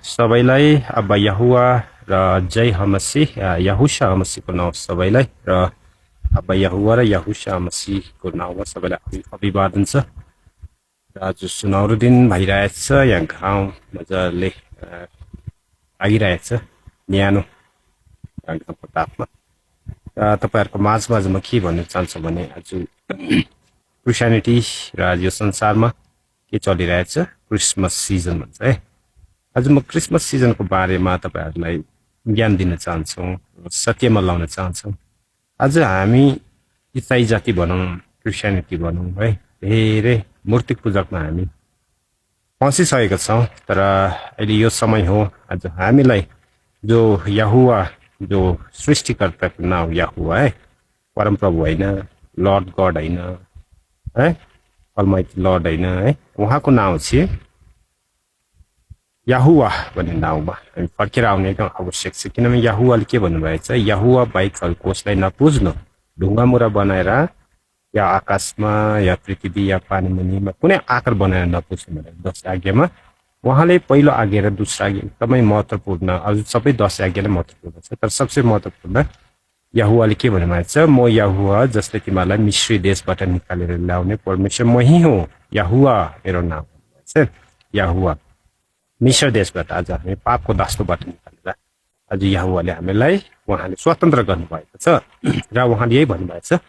सबैलाई अब्बा यहुवा र जय हमसी यहुशा हमसीको नाउँ सबैलाई र अब्बा यहुवा र यहुशा हमसीको नाउँमा सबैलाई अभिवादन छ। र आज सुनौरो दिन भइरहेछ, यहाँ घाउ मजाले लागिरहेछ न्यानो घामको तापमा। र तपाईँहरूको माझमा के भन्न चाहन्छु भने आज क्रिस्चियनिटी र आज यो संसारमा के चलिरहेछ, क्रिसमस सिजन भन्छ है। आज म क्रिसमस सिजनको बारेमा तपाईहरुलाई ज्ञान दिन चाहन्छु, सत्यमा लाउन चाहन्छु। आज हामी इसाई जाति भनौँ, क्रिस्चियनिटी भनौँ है, धेरै मूर्ति पूजकमा हामी फँसिसकेका छौँ। तर अहिले यो समय हो आज हामीलाई जो यहुवा, जो सृष्टिकर्ताको नाउँ यहुवा है, परमप्रभु होइन, लर्ड गड होइन है, अलमाइटी लर्ड होइन है, उहाँको नाउँ चाहिँ यहुवा भन्ने नाउँमा हामी फर्केर आउने एकदम आवश्यक छ। किनभने यहुवाले के भन्नुभएको छ, यहुवा बाहेक अरू कसलाई नपुज्नु, ढुङ्गा मुरा बनाएर या आकाशमा या पृथ्वी या पानी मुनिमा कुनै आकार बनाएर नपुज्नु भनेर 10 आज्ञामा उहाँले पहिलो आज्ञा र दोस्रो आज्ञा एकदमै महत्त्वपूर्ण, अझ सबै 10 आज्ञा नै महत्त्वपूर्ण छ, तर सबसे महत्त्वपूर्ण यहुवाले के भन्नुभएको छ, म यहुवा जसले तिमीहरूलाई मिश्री देशबाट निकालेर ल्याउने परमेश्वर मै हो, यहुवा मेरो नाम छ। यहुवा मिश्र देशबाट आज हामी पापको दासत्वबाट निकालेर आज यहुवाले हामीलाई उहाँले स्वतन्त्र गर्नुभएको छ। र उहाँले यही भन्नुभएको छ,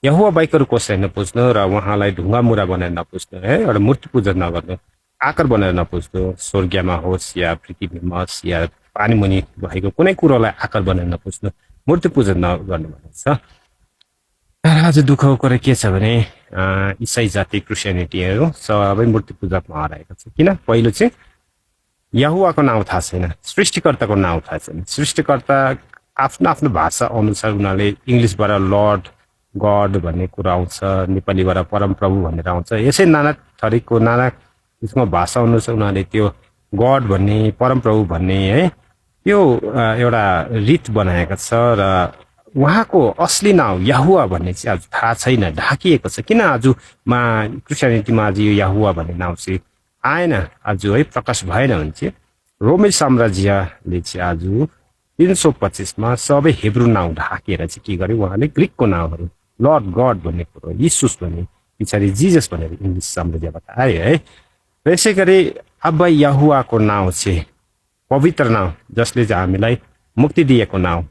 यहुवा बाहेक अरू कसैलाई नपुज्नु र उहाँलाई ढुङ्गा मुरा बनाएर नपुज्नु है, एउटा मूर्ति पूजा नगर्नु, आकार बनाएर नपुज्नु, स्वर्गमा होस् या पृथ्वीमा होस् या पानी मुनि भएको कुनै कुरोलाई आकार बनाएर नपुज्नु, मूर्ति पूजा नगर्नु भनेको छ। तर आज दुःखको कुरा के छ भने इसाई जाति क्रिस्चियनिटीहरू सबै मूर्ति पूजामा हराएको छ। किन? पहिलो चाहिँ यहुवाको नाउँ थाहा छैन, सृष्टिकर्ताको नाउँ थाहा छैन। सृष्टिकर्ता आफ्नो आफ्नो भाषा अनुसार उनीहरूले इङ्ग्लिसबाट लर्ड गड भन्ने कुरा आउँछ, नेपालीबाट परमप्रभु भनेर आउँछ। यसै नाना थरीको नाना किसिमको भाषा अनुसार उनीहरूले त्यो गड भन्ने, परमप्रभु भन्ने है, त्यो एउटा रीत बनाएको छ। र उहाँको असली नाउँ यहुवा भन्ने चाहिँ आज थाहा छैन, ढाकिएको छ। किन आजमा क्रिस्चियनिटीमा आज यो यहुवा भन्ने नाउँ चाहिँ आएन, आज है प्रकाश भएन भने चाहिँ रोमी साम्राज्यले चाहिँ आज 325मा सबै हिब्रू नाउँ ढाकेर चाहिँ के गर्यो, उहाँले ग्रिकको नाउँहरू लर्ड गड भन्ने कुरो, यीशुस भन्ने, पछाडि जिजस भनेर इङ्ग्लिस साम्राज्यबाट आयो है। र यसै गरी अब यहुवाको नाउँ चाहिँ पवित्र नाउँ, जसले चाहिँ हामीलाई मुक्ति दिएको नाउँ,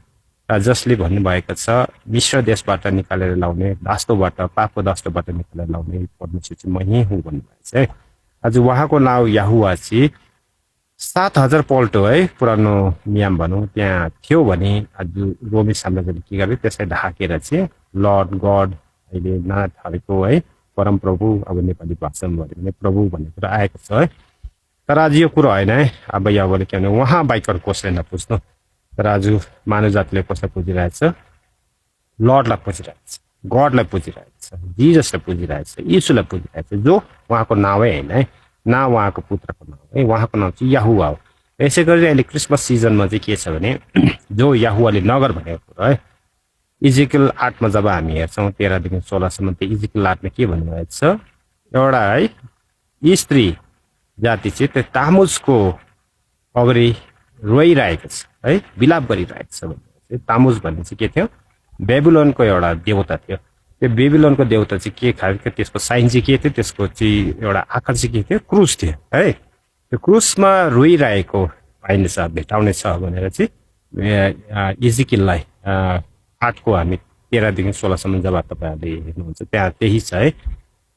र जसले भन्नुभएको छ मिश्र देशबाट निकालेर लाउने, दासत्वबाट, पापको दासत्वबाट निकालेर लाउने परमेश्वर चाहिँ मै हुँ भन्नुभएको छ है। आज उहाँको नाउँ यहुवा चाहिँ 7000 पल्ट है पुरानो नियम भनौँ त्यहाँ थियो भने आज रोमी साम्राज्यले के गर्यो, त्यसलाई ढाकेर चाहिँ लर्ड गड, अहिले नाना थरीको है परमप्रभु, अब नेपाली भाषामा भन्यो भने प्रभु भन्ने कुरा आएको छ है। तर आज यो कुरो होइन है, अब यहुवाले के भने उहाँ बाहेक अरू कसैलाई नपुज्नु। तर आज मानव जातिले कसलाई पुजिरहेछ, लर्डलाई पुजिरहेछ, गडलाई पुजिरहेछ, जिजसलाई पुजिरहेछ, यीशुलाई पुजिरहेछ, जो उहाँको नामै होइन है, न उहाँको पुत्रको नाउँ है, उहाँको नाउँ चाहिँ यहुवा हो। यसै गरी अहिले क्रिसमस सिजनमा चाहिँ के छ भने जो यहुवाले नगर भनेको कुरो है, इजिकल 8मा जब हामी हेर्छौँ 13देखि 16सम्म, त्यो इजिकल 8मा के भन्नुभएको छ, एउटा है स्त्री जाति चाहिँ त्यो तामुजको अगाडि रोइरहेको छ है, विलाप गरिरहेको छ भन्ने। तामुज भन्ने चाहिँ के थियो, बेबिलोनको एउटा देवता थियो। त्यो बेबिलोनको देवता चाहिँ के खालको, त्यसको साइन चाहिँ के थियो, त्यसको चाहिँ एउटा आकार चाहिँ के थियो, क्रुस थियो है। त्यो क्रुसमा रोइरहेको पाइनेछ, भेटाउनेछ भनेर चाहिँ इजिकललाई 8को हामी 13देखि 16सम्म जब तपाईँहरूले हेर्नुहुन्छ त्यहाँ त्यही छ है।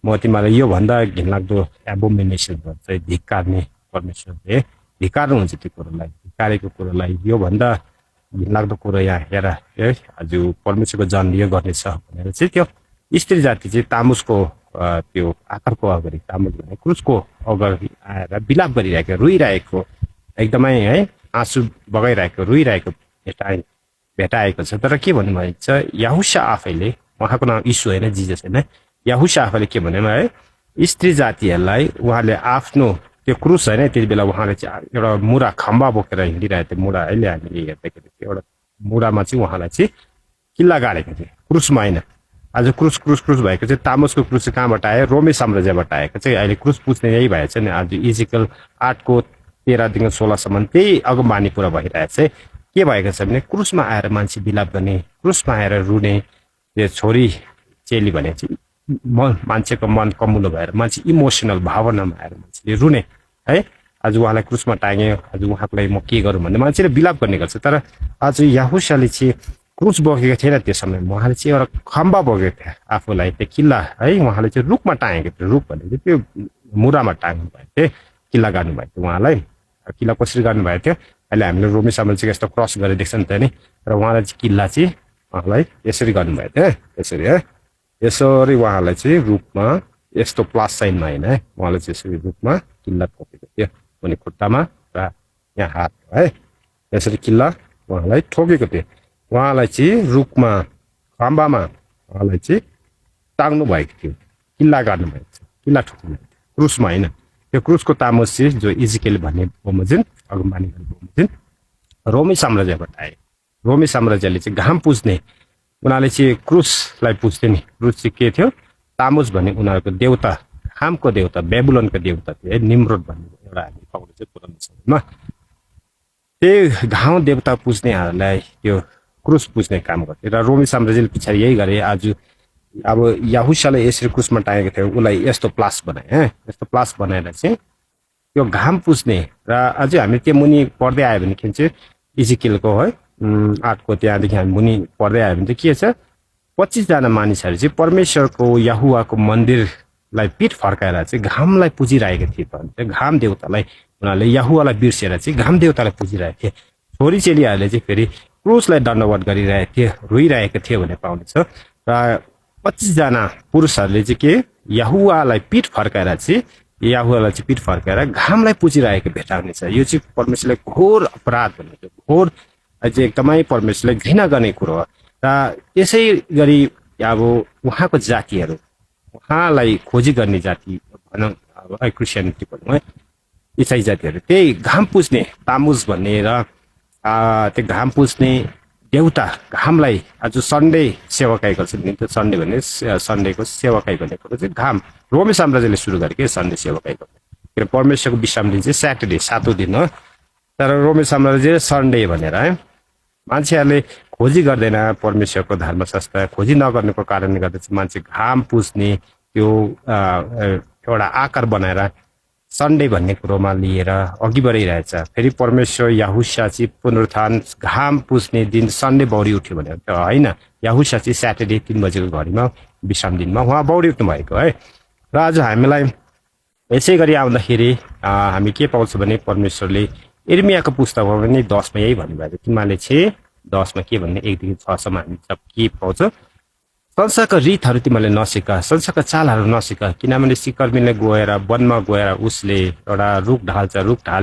म तिमीलाई योभन्दा घिनलाग्दो एबोमिनेसन भन्छ, धिक्कार्ने परमेश्वरले धिक्कार्नुहुन्छ त्यो कुरोलाई, धिक्कारेको कुरोलाई, योभन्दा घिनलाग्दो कुरो यहाँ हेर है, आज परमेश्वरको जन यो गर्नेछ भनेर चाहिँ त्यो स्त्री जाति चाहिँ तामुसको त्यो आकारको अगाडि, तामुस भने क्रुसको अगाडि आएर विलाप गरिरहेको, रोइरहेको, एकदमै है आँसु बगाइरहेको, रोइरहेको भेटाएको छ। तर के भन्नुभएको छ, यहुशा आफैले, उहाँको नाम यीशु होइन, जिजस होइन, यहुशा आफैले के भन्यो है, स्त्री जातिहरूलाई उहाँले आफ्नो त्यो क्रुस होइन, त्यति बेला उहाँले चाहिँ एउटा मुरा खम्बा बोकेर हिँडिरहेको थियो। मुरा अहिले हामीले हेर्दाखेरि एउटा मुरामा चाहिँ उहाँलाई चाहिँ किल्ला गाडेको थियो, क्रुसमा होइन। आज क्रुस क्रुस क्रुस भएको चाहिँ तामुसको क्रुस चाहिँ कहाँबाट आयो, रोमी साम्राज्यबाट आएको चाहिँ। अहिले क्रुस पुज्ने यही भएछ नि। आज इजिकल 8को 13 देखि 16 त्यही अगमबानी पुरा भइरहेछ है। के भएको छ भने क्रुसमा आएर मान्छे बिलाप गर्ने, क्रुसमा आएर रुने, त्यो छोरी चेली भने चाहिँ मान्छेको मन कमुलो भएर मान्छे इमोसनल भावनामा आएर मान्छेले रुने है। आज उहाँलाई क्रुसमा टाँग्यो, आज उहाँको लागि म के गरौँ भन्ने मान्छेले बिलाप गर्ने गर्छ। तर आज याहुसाले चाहिँ क्रुस बोकेको थिएन त्यो समयमा, उहाँले चाहिँ एउटा खम्बा बोकेको थियो आफूलाई, त्यो किल्ला है उहाँले चाहिँ रुखमा टाँगेको थियो। रुख भनेको त्यो मुरामा टाँग्नु भएको थियो, किल्ला गर्नुभएको थियो उहाँलाई। किल्ला कसरी गर्नुभएको थियो अहिले हामीले रोमी साम्राज्यको यस्तो क्रस गरेर देख्छ नि त नि, र उहाँलाई चाहिँ किल्ला चाहिँ उहाँलाई यसरी गर्नुभएको थियो यसरी है, यसरी उहाँलाई चाहिँ रुखमा यस्तो प्लस साइनमा होइन है, उहाँलाई चाहिँ यसरी रुखमा किल्ला ठोकेको थियो अनि खुट्टामा र यहाँ हात है, यसरी किल्ला उहाँलाई ठोकेको थियो। उहाँलाई चाहिँ रुखमा खम्बामा उहाँलाई चाहिँ टाङ्नु भएको थियो, किल्ला गर्नुभएको थियो, किल्ला ठोक्नु भएको थियो, क्रुसमा होइन। त्यो क्रुसको तामस चाहिँ जो इजिकेल भन्ने बमोजिम अगमबानी बमोजिम रोमी साम्राज्यबाट आए। रोमी साम्राज्यले चाहिँ घाम पुज्ने, उनीहरूले चाहिँ क्रुसलाई पुज्थे नि। क्रुस चाहिँ के थियो, तामुस भन्ने उनीहरूको देउता, घामको देउता, बेबुलोनको देउता थियो है, निम्रोद भन्ने एउटा हामी पाउँछ पुरानो समयमा। त्यही घाम देउता पुज्नेहरूलाई त्यो क्रुस पुज्ने काम गर्थे र रोमी साम्राज्यले पछाडि यही गरे। आज अब याहुसाले यसरी क्रुसमा टाँगेको थियो, उसलाई यस्तो प्लास बनाए, यस्तो प्लास बनाएर चाहिँ त्यो घाम पुज्ने। र अझै हामी त्यो मुनि पढ्दै आयो भनेदेखि चाहिँ इजिकेलको है 8को त्यहाँदेखि हामी मुनि पढ्दै आयो भने चाहिँ के छ, 25जना मानिसहरू चाहिँ परमेश्वरको याहुवाको मन्दिरलाई पिठ फर्काएर चाहिँ घामलाई पुजिरहेको थिए। घाम देउतालाई उनीहरूले याहुवालाई बिर्सेर चाहिँ घाम देउतालाई पुजिरहेको थिए। छोरी चेलीहरूले चाहिँ फेरि क्रुसलाई दण्डवत गरिरहेको थिए, रोइरहेको थियो भन्ने पाउनेछ। र 25जना पुरुषहरूले चाहिँ के याहुवालाई पिठ फर्काएर घामलाई पुजिरहेको भेटाउने छ। यो चाहिँ परमेश्वरले घोर अपराध भनेको, घोर चाहिँ एकदमै परमेश्वरले घृणा गर्ने कुरो हो। र त्यसै गरी अब उहाँको जातिहरू, उहाँलाई खोजी गर्ने जाति भनौँ अब क्रिस्चियनिटी भनौँ है, इसाई जातिहरू त्यही घाम पुज्ने तामुज भन्ने र त्यो घाम पुज्ने देउता घामलाई आज सन्डे सेवाकाई गर्छ नि। त्यो सन्डे भन्ने सन्डेको सेवाकाई भन्ने कुरो चाहिँ घाम रोमी साम्राज्यले सुरु गरेको सन्डे सेवाकाई गर्ने। किन परमेश्वरको विश्राम दिन चाहिँ स्याटरडे 7औं दिन हो, तर रोमी साम्राज्य सन्डे भनेर है। मान्छेहरूले खोजी गर्दैन परमेश्वरको धर्मशास्त्र, खोजी नगर्नुको कारणले गर्दा चाहिँ मान्छे घाम पुज्ने त्यो एउटा आकार बनाएर सन्डे भन्ने कुरोमा लिएर अघि बढिरहेछ। फेरि परमेश्वर याहुसा चाहिँ पुनरुत्थान घाम पुज्ने दिन सन्डे बौरी उठ्यो भनेर त होइन, याहुसा चाहिँ स्याटरडे 3 बजेको घडीमा विश्राम दिनमा उहाँ बौरी उठ्नु भएको है। र आज हामीलाई यसै गरी आउँदाखेरि हामी के पाउँछ भने परमेश्वरले इर्मियाको पुस्तकमा पनि 10मा यही भन्नुभएको थियो। तिमीहरूले चाहिँ 10मा के भन्ने 1 देखि 6 सम्म हामी के पाउँछ, संसारका रीतहरू तिमीहरूले नसिक, संसारका चालहरू नसिक, किनभने सिकर्मीले गएर वनमा गएर उसले एउटा रुख ढाल्छ, रुख ढाल